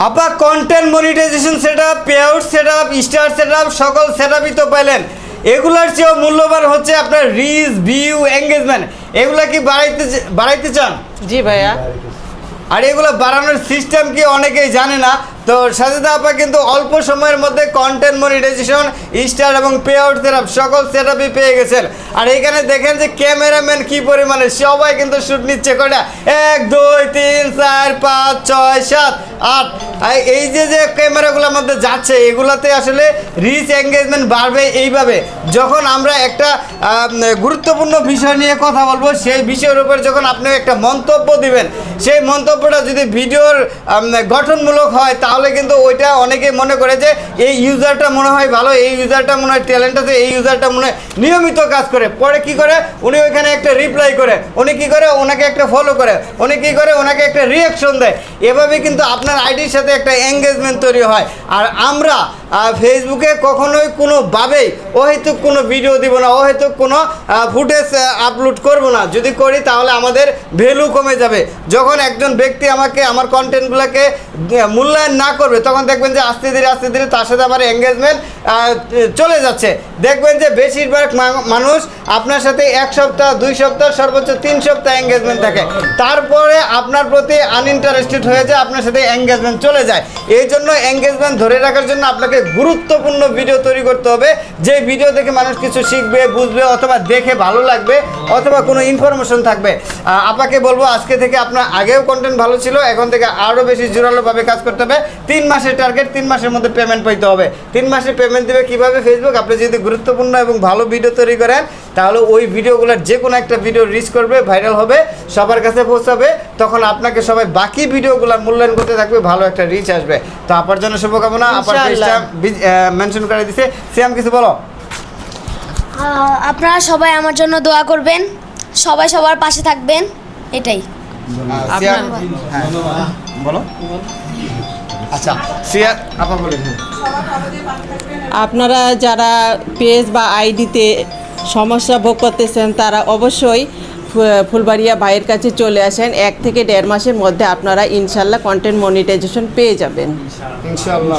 আপা content monetization setup, payout setup, star setup সকল সেটআপই তো পেলেন। এগুলার চেয়েও মূল্যবান হচ্ছে আপনার রিচ, ভিউ, এঙ্গেজমেন্ট। এগুলা কি বাড়াইতে চান? জি ভাইয়া। আর এগুলো বাড়ানোর সিস্টেম কি অনেকেই জানে না। তো সাজেদা আপা কিন্তু অল্প সময়ের মধ্যে কন্টেন্ট মনিটাইজেশন, স্টার এবং পেআউট সেটআপ সকল সেটআপই পেয়ে গেছেন। আর এখানে দেখেন যে ক্যামেরাম্যান কি পরিমাণে সবাই কিন্তু শুট নিচ্ছে। কয়টা? 1 2 3 4 5 6 7 8। এই যে ক্যামেরাগুলোর মধ্যে যাচ্ছে এগুলাতে আসলে রিচ এঙ্গেজমেন্ট বাড়বে এইভাবে। যখন আমরা একটা গুরুত্বপূর্ণ বিষয় নিয়ে কথা বলবো, সেই বিষয়ের উপর যখন আপনি একটা মন্তব্য দিবেন, সেই মন্তব্যটা যদি ভিডিওর গঠনমূলক হয় তাহলে কিন্তু ওইটা অনেকে মনে করে যে এই ইউজারটা মনে হয় ভালো, এই ইউজারটা মনে হয় ট্যালেন্ট আছে, এই ইউজারটা মনে হয় নিয়মিত কাজ করে। পরে কি করে? উনি ওইখানে একটা রিপ্লাই করে, উনি কি করে? ওনাকে একটা ফলো করে, উনি কি করে? ওনাকে একটা রিয়াকশন দেয়। এভাবে কিন্তু আপনার আইডির সাথে একটা এঙ্গেজমেন্ট তৈরি হয়। আর আমরা ফেসবুকে কখনোই কোনোভাবেই অহেতুক কোনো ভিডিও দিব না, অহেতুক কোনো ফুটেজ আপলোড করব না। যদি করি তাহলে আমাদের ভ্যালু কমে যাবে। যখন একজন ব্যক্তি আমাকে আমার কন্টেন্টগুলোকে মূল্যায়ন না করবে, তখন দেখবেন যে আস্তে ধীরে তার সাথে আমার এঙ্গেজমেন্ট চলে যাচ্ছে। দেখবেন যে বেশিরভাগ মানুষ আপনার সাথে 1 সপ্তাহ, 2 সপ্তাহ, সর্বোচ্চ 3 সপ্তাহ এঙ্গেজমেন্ট থাকে। তারপরে আপনার প্রতি আনইন্টারেস্টেড হয়ে যায়, আপনার সাথে এঙ্গেজমেন্ট চলে যায়। এই জন্য এঙ্গেজমেন্ট ধরে রাখার জন্য আপনাকে গুরুত্বপূর্ণ ভিডিও তৈরি করতে হবে, যে ভিডিও দেখে মানুষ কিছু শিখবে, বুঝবে, অথবা দেখে ভালো লাগবে, অথবা কোনো ইনফরমেশন থাকবে। আপনাকে বলবো আজকে থেকে আপনার আগেও কন্টেন্ট ভালো ছিল, এখন থেকে আরও বেশি জোরালোভাবে কাজ করতে হবে। 3 মাসের টার্গেট, 3 মাসের মধ্যে পেমেন্ট পাইতে হবে। 3 মাসে পেমেন্ট দেবে কীভাবে? ফেসবুক। আপনি যদি গুরুত্বপূর্ণ এবং ভালো ভিডিও তৈরি করেন তাহলে ওই ভিডিওগুলোর যে কোনো একটা ভিডিও রিচ করবে, ভাইরাল হবে, সবার কাছে পৌঁছাবে। তখন আপনাকে সবাই বাকি ভিডিওগুলোর মূল্যায়ন করতে থাকবে, ভালো একটা রিচ আসবে। তো আপনার জন্য শুভকামনা। আপনার পেজটা মেনশন করে দিছে। সিয়াম কিছু বলো। আপনারা সবাই আমার জন্য দোয়া করবেন, সবাই সবার পাশে থাকবেন, এটাই। সিয়াম বলো। আচ্ছা সিয়া আপা বলেন। আপনারা যারা পেজ বা আইডিতে সমস্যা ভোগ করতেছেন তারা অবশ্যই ফুলবাড়িয়া ভাইয়ের কাছে চলে আসেন। 1 থেকে 1.5 মাসের মধ্যে আপনারা ইনশাল্লাহ কন্টেন্ট মনিটাইজেশন পেয়ে যাবেন। ইনশাআল্লাহ।